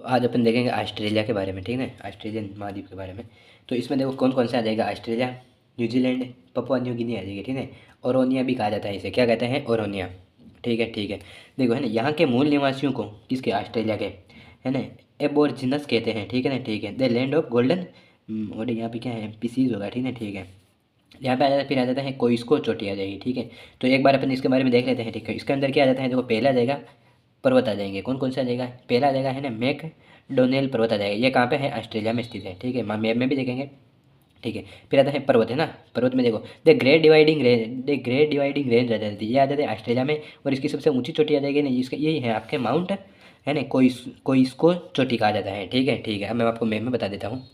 आज अपन देखेंगे ऑस्ट्रेलिया के बारे में, ठीक है ना, ऑस्ट्रेलियन महाद्वीप के बारे में। तो इसमें देखो कौन कौन सा आ जाएगा, Australia, New Zealand, Papua New Guinea आ जाएगी, ठीक है। ओरोनिया भी कहा जाता है इसे, क्या कहते हैं, ओरोनिया, ठीक है ठीक है। देखो है ना, यहाँ के मूल निवासियों को, किसके, ऑस्ट्रेलिया के, है ना, एबोर्जिनस कहते हैं, ठीक है ना, ठीक है। द लैंड ऑफ गोल्डन, और यहाँ पे क्या है, पीसीज होगा, ठीक है ठीक है। यहाँ पे आ जाता है, फिर आ जाता है कोइस्को चोटी आ जाएगी, ठीक है। तो एक बार अपन इसके बारे में देख लेते हैं, ठीक है। इसके अंदर क्या आ जाता है, देखो पहला आ जाएगा पर्वत आ जाएंगे, कौन कौन से आ जाएगा, पहला आ जाएगा है ना मैक डोनेल पर्वत आ जाएगा, ये कहाँ पे है, ऑस्ट्रेलिया में स्थित है, ठीक है, मैप में भी देखेंगे, ठीक है। फिर आता है पर्वत, है ना, पर्वत में देखो द ग्रेट डिवाइडिंग रेंज आ जाती है, ये आ जाते हैं ऑस्ट्रेलिया में। और इसकी सबसे ऊंची चोटी आ जाएगी ना, इसका यही है आपके माउंट, है ना, कोइस्को चोटी कहा जाता है, ठीक है ठीक है। अब मैं आपको मैप में बता देता हूँ।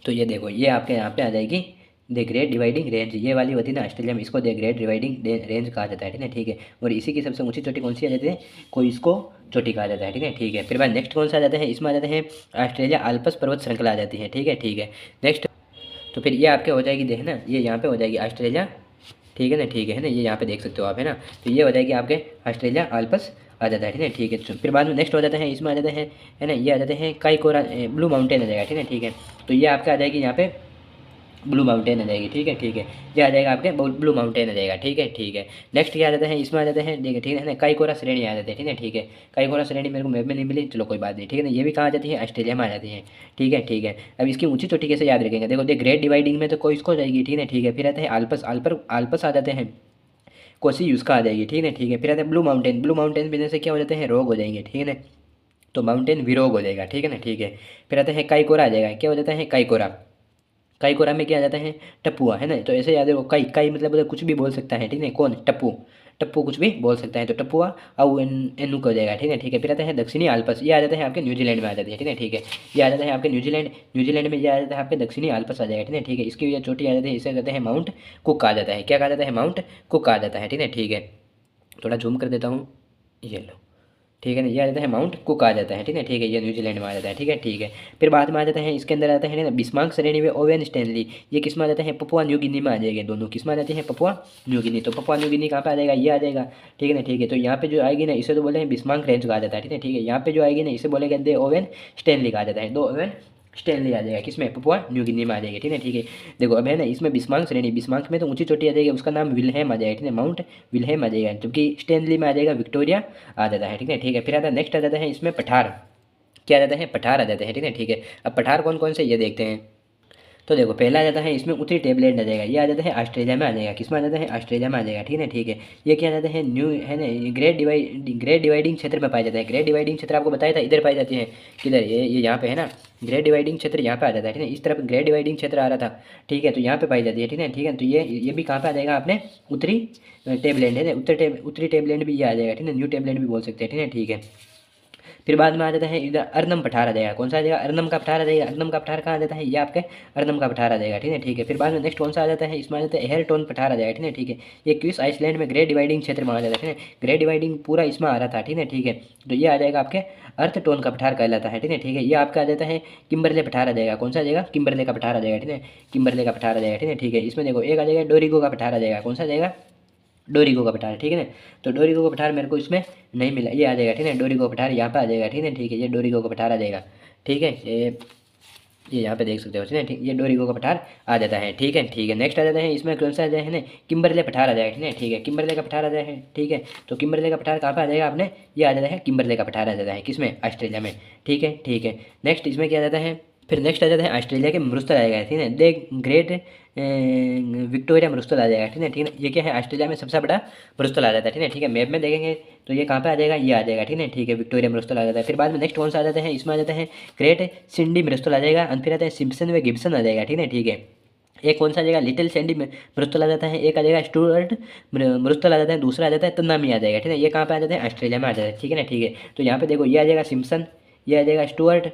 तो ये देखो, ये आपके यहाँ पे आ जाएगी द ग्रेट डिवाइडिंग रेंज, ये वाली होती है ना ऑस्ट्रेलिया में, इसको द ग्रेट डिवाइडिंग रेंज कहा जाता है, ठीक है ठीक है। और इसी की सबसे ऊंची चोटी कौन सी आ जाती है, कोई इसको चोटी कहा जाता है, ठीक है ठीक है। फिर बाद नेक्स्ट कौन सा आ जाता है, इसमें आ जाते हैं ऑस्ट्रेलिया आल्प्स पर्वत श्रृंखला आ जाती है, ठीक है ठीक है। नेक्स्ट, तो फिर ये आपके हो जाएगी, देख ना, ये यहाँ पे हो जाएगी ऑस्ट्रेलिया, ठीक है ना ठीक है ना, ये यहाँ पे देख सकते हो आप, है ना। तो ये हो जाएगी आपके ऑस्ट्रेलिया आल्प्स आ जाता है, ठीक है ठीक है। फिर बाद में नेक्स्ट हो जाता है, इसमें आ जाते हैं, है ना, ये आ जाते हैं काईकोरा ब्लू माउंटेन आ जाएगा, ठीक है ठीक है। तो ये आपका आ जाएगी यहाँ पे ब्लू माउंटेन आ जाएगी, ठीक है ठीक है। ये आ जाएगा आपके ब्लू माउंटेन आ जाएगा, ठीक है ठीक है। नेक्स्ट क्या आ जाता है, इसमें आ जाते हैं, देखिए ठीक है ना, काईकोरा श्रेणी आ जाते हैं, ठीक है ठीक है। काईकोरा श्रेणी मेरे को मैप में नहीं मिली, चलो कोई बात नहीं, ठीक है ना। ये भी कहाँ आ जाती है, ऑस्ट्रेलिया में आ जाती है, ठीक है ठीक है। अब इसकी ऊंची चोटी कैसे याद रखेंगे, देखो दे ग्रेट डिवाइडिंग में तो कोई इसको जाएगी, ठीक है ठीक है। फिर आता है आल्पस, आल्पस आ जाते हैं, कोसी यूस्का आ जाएगी, ठीक है ठीक है। फिर आता है ब्लू माउंटेन, ब्लू माउंटेन बिना से क्या हो जाते हैं, रोग हो जाएंगे, ठीक है ना, तो माउंटेन विरोग हो जाएगा, ठीक है ना ठीक है। फिर आता है काईकोरा आ जाएगा, क्या हो जाता है, काईकोरा, काईकोरा में क्या आ जाता है, टपुआ, है ना। तो ऐसे याद रखो, काई काई मतलब कुछ भी बोल सकता है, ठीक है, कौन, टप्पू, टप्पू कुछ भी बोल सकता है, तो टपुआ और एनुक हो जाएगा, ठीक है ठीक है। फिर आता है दक्षिणी आल्पस, ये आ जाता है आपके न्यूजीलैंड में आ जाती है, ठीक है ठीक है। ये आ जाता है आपके न्यूजीलैंड, न्यूजीलैंड में ये आ जाता है आपके दक्षिणी आल्पस आ जाएगा, ठीक है ठीक है। इसकी ये चोटी आ जाती है, इसे कहते हैं माउंट कुक कहा जाता है, क्या कहा जाता है, माउंट कुक कहा जाता है, ठीक है ठीक है। थोड़ा जूम कर देता हूँ, ये लो, ठीक है ना, ये आ जाता है माउंट कुक आ जाता है, ठीक है ठीक है, ये न्यूजीलैंड में आ जाता है, ठीक है ठीक है। फिर बाद में आ जाता है, इसके अंदर आता है ना बिस्मार्क श्रेणी में ओवेन स्टैनली, ये किस में आ जाता है, पपुआ न्यू गिनी में आ जाएंगे, दोनों किस में आ जाते हैं, पपुआ न्यू गिनी। तो पपुआ न्यू गिनी कहाँ पे आ जाएगा, ये आ जाएगा, ठीक है ना ठीक है। तो यहाँ पे जो आएगी ना, इसे तो बोले हैं बिस्मार्क रेंज कहा जाता है, ठीक है ठीक है। यहाँ पे जो आएगी ना, इसे बोलेगा दे ओवेन स्टैनली कहा जाता है, दो ओवेन स्टैनली आ जाएगा, किसमें, पपुआ न्यू गिनी में आ जाएगी, ठीक है ठीक है। देखो अब है ना, इसमें बिस्मार्क श्रेणी, बिस्मार्क में तो ऊंची चोटी आ जाएगी, उसका नाम विल्हेम आ जाएगा, ठीक है, माउंट विल्हेम आ जाएगा। जबकि स्टैनली में आ जाएगा विक्टोरिया आ जाता है, ठीक है ठीक है। फिर आता है नेक्स्ट आ जाता है इसमें पठार, क्या आ जाता है, पठार आ जाते हैं, ठीक है ठीक है। अब पठार कौन कौन से ये देखते हैं। तो देखो पहला आ जाता है, इसमें उत्तरी टेबलैंड आ जाएगा, ये आ जाता है ऑस्ट्रेलिया में आ जाएगा, किस में आ जाता है, ऑस्ट्रेलिया में आ जाएगा, ठीक है ठीक है। ये क्या आ जाता है, न्यू, है ना, ग्रेट डिवाइडिंग क्षेत्र में पाया जाता है। ग्रेट डिवाइडिंग क्षेत्र आपको बताया था, इधर पाई जाती है, किधर, ये यहाँ पे है ना, ग्रेट डिवाइडिंग क्षेत्र यहाँ पे आ जाता है, ठीक है। इस तरफ ग्रेट डिवाइडिंग क्षेत्र आ रहा था, ठीक है, तो यहाँ पे पाई जाती है, ठीक है ठीक है। तो ये भी कहाँ पे आ जाएगा, आपने उत्तरी टेबलैंड है ना, उत्तरी टेबलैंड भी ये आ जाएगा, ठीक है, न्यू टेबलैंड भी बोल सकते हैं, ठीक है ठीक है। फिर बाद में आ जाता है इधर अर्नम पठार आ जाएगा, कौन सा आ जाएगा, अर्नम का पठार आ जाएगा। अर्नम का पठार कहाँ आ जाता है, ये आपके अर्नम का पठार आ जाएगा, ठीक है ठीक है। फिर बाद में नेक्स्ट कौन सा आ जाता है, इसमें आ जाता है हेयरटोन पठार आ जाएगा, ठीक है ठीक है। ये क्विस आइसलैंड में ग्रेट डिवाइडिंग क्षेत्र में आ जाता है, ठीक है, ग्रेट डिवाइडिंग पूरा इसमें आ रहा था, ठीक है ठीक है। तो ये आ जाएगा आपके अर्थ टोन का पठार कहलाता है, ठीक है ठीक है। ये आपका आ जाता है किम्बरले पठार आ जाएगा, कौन सा आ जाएगा, किम्बरले का पठार आ जाएगा, ठीक है, किम्बरले का पठार आ जाएगा, ठीक है ठीक है। इसमें देखो एक आ जाएगा डोरिगो का पठार आ जाएगा, कौन सा आ जाएगा, डोरिगो का पठार, ठीक है ना। तो डोरिगो का पठार मेरे को इसमें नहीं मिला, ये आ जाएगा, ठीक है, डोरिगो का पठार यहाँ पे आ जाएगा, ठीक है ठीक है। ये डोरिगो का पठार आ जाएगा, ठीक है, ये यहाँ पे देख सकते हो, ठीक है ठीक, ये डोरिगो का पठार आ जाता है, ठीक है ठीक है। नेक्स्ट आ जाता है, इसमें कौन सा आ जाए है ना, किम्बरले पठार आ जाएगा, ठीक है ठीक है, किम्बरले का पठार आ जाए है, ठीक है। तो किम्बरले का पठार कहाँ पे आ जाएगा, आपने, ये आ जाता है किम्बरले का पठार आ जाता है, किसमें, ऑस्ट्रेलिया में, ठीक है ठीक है। नेक्स्ट इसमें क्या आ जाता है, फिर नेक्स्ट आ जाता है ऑस्ट्रेलिया के मरुस्थल आ जाएगा, ठीक है, दे ग्रेट विक्टोरिया मरुस्थल आ जाएगा, ठीक है ठीक है। ये क्या है, ऑस्ट्रेलिया में सबसे बड़ा मरुस्थल आ जाता है, ठीक है ठीक है। मैप में देखेंगे तो ये कहाँ पे आ जाएगा, ये आ जाएगा, ठीक है ठीक है, विक्टोरिया मरुस्थल आ जाता है। फिर बाद में नेक्स्ट कौन सा आ जाता है, इसमें आ जाता है ग्रेट सिंडी मरुस्थल आ जाएगा, और फिर आता है सिम्पसन व गिब्सन आ जाएगा, ठीक है ठीक है। एक कौन सा आ जाएगा, लिटिल सैंडी मरुस्थल आ जाता है, एक आ जाएगा स्टुअर्ट मरुस्थल आ जाता है, दूसरा आ जाता है तन्नामी आ जाएगा, ठीक है। ये कहाँ पे आ जाता है, ऑस्ट्रेलिया में आ जाता है, ठीक है ना ठीक है। तो यहाँ पे देखो ये आ जाएगा सिम्पसन, ये आ जाएगा स्टुअर्ट,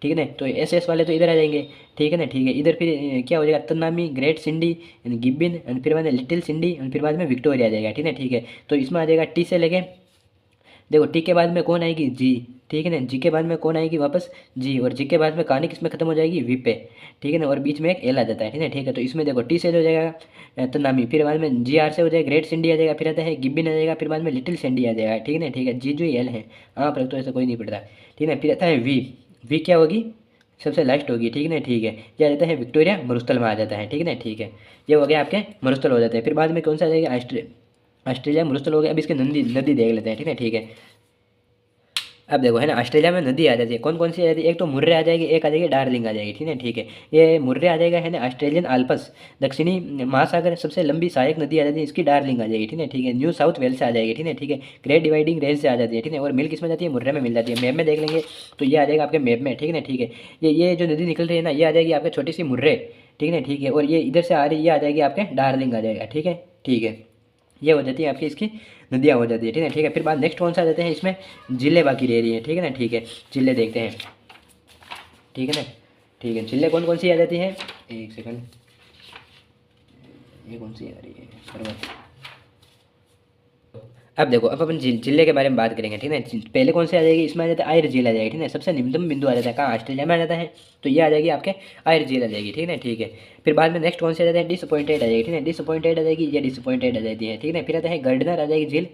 ठीक है ना। तो एस वाले तो इधर आ जाएंगे, ठीक है ना ठीक है। इधर फिर क्या हो जाएगा, तन्नामी, ग्रेट सिंडी, गिब्बिन, और फिर बाद में लिटिल सिंडी, और फिर बाद में विक्टोरिया आ जाएगा, ठीक है ठीक है। तो इसमें आ जाएगा टी से लेके देखो टी के बाद में कौन आएगी, जी, ठीक है ना। जी के बाद में कौन आएगी वापस, जी, और जी के बाद में कहानी किस में खत्म हो जाएगी, वी पे, ठीक है ना। और बीच में एक एल आ जाता है, ठीक है, ठीक है। तो इसमें देखो टी से हो जाएगा तनामी, फिर बाद में जी आर से हो जाएगा ग्रेट सिंडी आ जाएगा, फिर आता है गिब्बिन आ जाएगा, फिर बाद में लिटिल सिंडी आ जाएगा, ठीक है ना, ठीक है। जी जो एल है, हाँ पर तो ऐसा कोई नहीं पड़ता, ठीक है ना। फिर आता है वी, वी क्या होगी, सबसे लास्ट होगी, ठीक है ना, ठीक है। ये आ जाता है विक्टोरिया मरुस्थल में आ जाता है, ठीक है ना, ठीक है। ये हो गया आपके मरुस्थल हो जाते हैं। फिर बाद में कौन सा आ जाएगा, ऑस्ट्रेलिया मरुस्थल हो गया। अब इसके नदी नदी देख लेते हैं, ठीक है, ठीक है। अब देखो है ना, ऑस्ट्रेलिया में नदी आ जाती है, कौन कौन सी आ जाती है, एक तो मुर्रे आ जाएगी, एक आ जाएगी डार्लिंग आ जाएगी, ठीक है, ठीक है। ये मुर्रे आ जाएगा है ना, ऑस्ट्रेलियन आल्प्स, दक्षिणी महासागर सबसे लंबी सहायक नदी आ जाती है, इसकी डार्लिंग आ जाएगी, ठीक है, ठीक है। न्यू साउथ वेल्स से आ जाएगी, ठीक है, ठीक है। ग्रेट डिवाइडिंग रेंज से आ जाती है, ठीक है। और मिल किस में जाती है, मुर्रे में मिल जाती है। मैप में देख लेंगे तो ये आ जाएगा आपके मैप में, ठीक है ना, ठीक है। ये जो नदी निकल रही है ना, ये आ जाएगी आपके छोटी सी मुर्रे, ठीक है ना, ठीक है। और ये इधर से आ रही है, ये आ जाएगी आपके डार्लिंग आ जाएगा, ठीक है, ठीक है। ये हो जाती है आपकी इसकी नदियाँ हो जाती है, ठीक है, ठीक है। फिर बाद नेक्स्ट कौन सा आ जाते हैं इसमें, जिले बाकी रह रही है, ठीक है ना, ठीक है। जिले देखते हैं, ठीक है ना, ठीक है। जिले कौन कौन सी आ जाती है, एक सेकंड, ये कौन सी आ रही है, पर्वत। अब देखो, अब अपन जिले के बारे में बात करेंगे, ठीक है ना। पहले कौन से आ जाएगी, इसमें आ जाता है आयर झील आ जाएगी, ठीक है। सबसे निम्नतम बिंदु आ जाता है कहाँ, ऑस्ट्रेलिया में आ जाता है, तो ये आ जाएगी आपके आयर झील आ जाएगी, ठीक है ना, ठीक है। फिर बाद में नेक्स्ट कौन से आ जाता है, डिसअपॉइंटेड आ जाएगी, ठीक है, डिसअपॉइंटेड आ जाएगी, ये डिसअपॉइंटेड आ जाती है, ठीक है ना। फिर आता है गर्डनर आ जाएगी झील,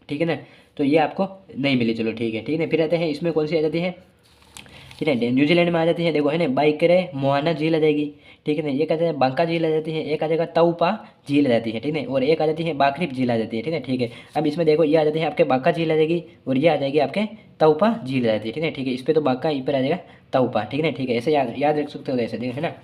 ठीक है ना, तो ये आपको नहीं मिली, चलो ठीक है, ठीक है ना। फिर आते हैं इसमें कौन सी आ जाती है, ठीक है, न्यूजीलैंड में आ जाती है, देखो है ना, बाइकरे मोहाना झील आ जाएगी, ठीक है ना। ये कहते हैं बांका झील आ जाती है, एक आ जाएगा तौपा झील आ जाती है, ठीक है, और एक आ जाती है बाखरीप झील आ जाती है, ठीक है, ठीक है। अब इसमें देखो, ये आ जाती है आपके बांका झील आ जाएगी, और ये आ जाएगी आपके तौपा झील आ जाती है, ठीक है, ठीक है। इस पर तो बांका, इस पर आ जाएगा तौपा, ठीक है ना, ठीक है। ऐसे याद रख सकते हो, ऐसे देखो है ना।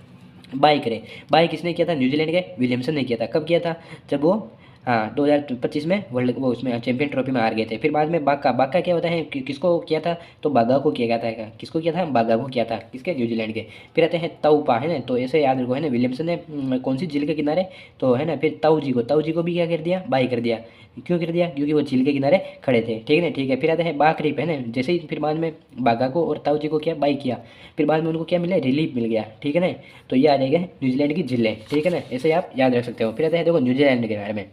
बाई करे, बाई किसने किया था, न्यूजीलैंड के विलियमसन ने किया था। कब किया था, जब वो, हाँ 2025 में वर्ल्ड वो उसमें चैंपियन ट्रॉफी में हार गए थे। फिर बाद में बागा, बागा क्या होता है, किसको किया था, तो बागा को किया था, किसको किया था, बागा को किया था, किसके, न्यूजीलैंड के। फिर आते हैं तौपा, है ना, तो ऐसे याद रखो है ना, विलियमसन ने कौन सी झील के किनारे, तो है ना, फिर ताऊ जी को भी क्या कर दिया, बाई कर दिया। क्यों कर दिया, क्योंकि वो झील के किनारे खड़े थे, ठीक है ना, ठीक है। फिर आते हैं बाकरीप, है ना, जैसे ही फिर बाद में बागा को और ताऊ जी को क्या, बाई किया, फिर बाद में उनको क्या मिला, रिलीफ मिल गया, ठीक है ना। तो ये आ जाएगा न्यूजीलैंड की झीलें, ठीक है ना, ऐसे आप याद रख सकते हो। फिर आते हैं देखो न्यूजीलैंड के बारे में,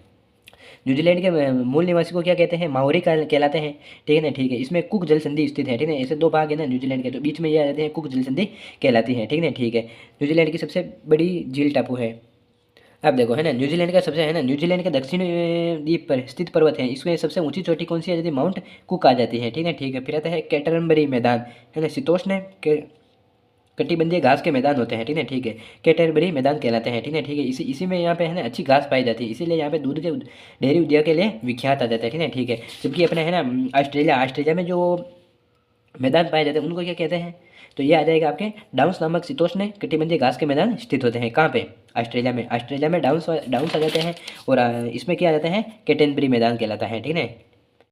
न्यूजीलैंड के मूल निवासी को क्या कहते हैं, माओरी कहलाते हैं, ठीक है ना, ठीक है। इसमें कुक जल संधि स्थित है, ठीक है, ऐसे दो भाग है ना न्यूजीलैंड के, तो बीच में ये आ जाते हैं कुक जल संधि कहलाती है, ठीक है ना, ठीक है। न्यूजीलैंड की सबसे बड़ी झील टापू है। अब देखो है ना, न्यूजीलैंड का सबसे, है ना, न्यूजीलैंड के दक्षिण द्वीप पर स्थित पर्वत है, इसमें सबसे ऊंची चोटी कौन सी आ जाती है, माउंट कुक आ जाती है, ठीक है, ठीक है। फिर आता है कैटरनबरी मैदान, है ना, शीतोष्ण कटिबंधीय घास के मैदान होते हैं, ठीक है, ठीक है। कैटरबरी मैदान कहलाते हैं, ठीक है, ठीक है। इसी में यहाँ पे है ना अच्छी घास पाई जाती है, इसीलिए यहाँ पे दूध के डेयरी उद्योग के लिए विख्यात आ जाता है, ठीक है, ठीक है। जबकि अपने है ना ऑस्ट्रेलिया में जो मैदान पाए जाते हैं उनको क्या कहते हैं, तो ये आ जाएगा आपके डाउन्स नामक शीतोष्ण कटिबंधीय घास के मैदान स्थित होते हैं, कहाँ पे, ऑस्ट्रेलिया में डाउन्स डाउन्स आ जाते हैं। और इसमें क्या आ जाता है, कैटनबरी मैदान कहलाता है, ठीक है।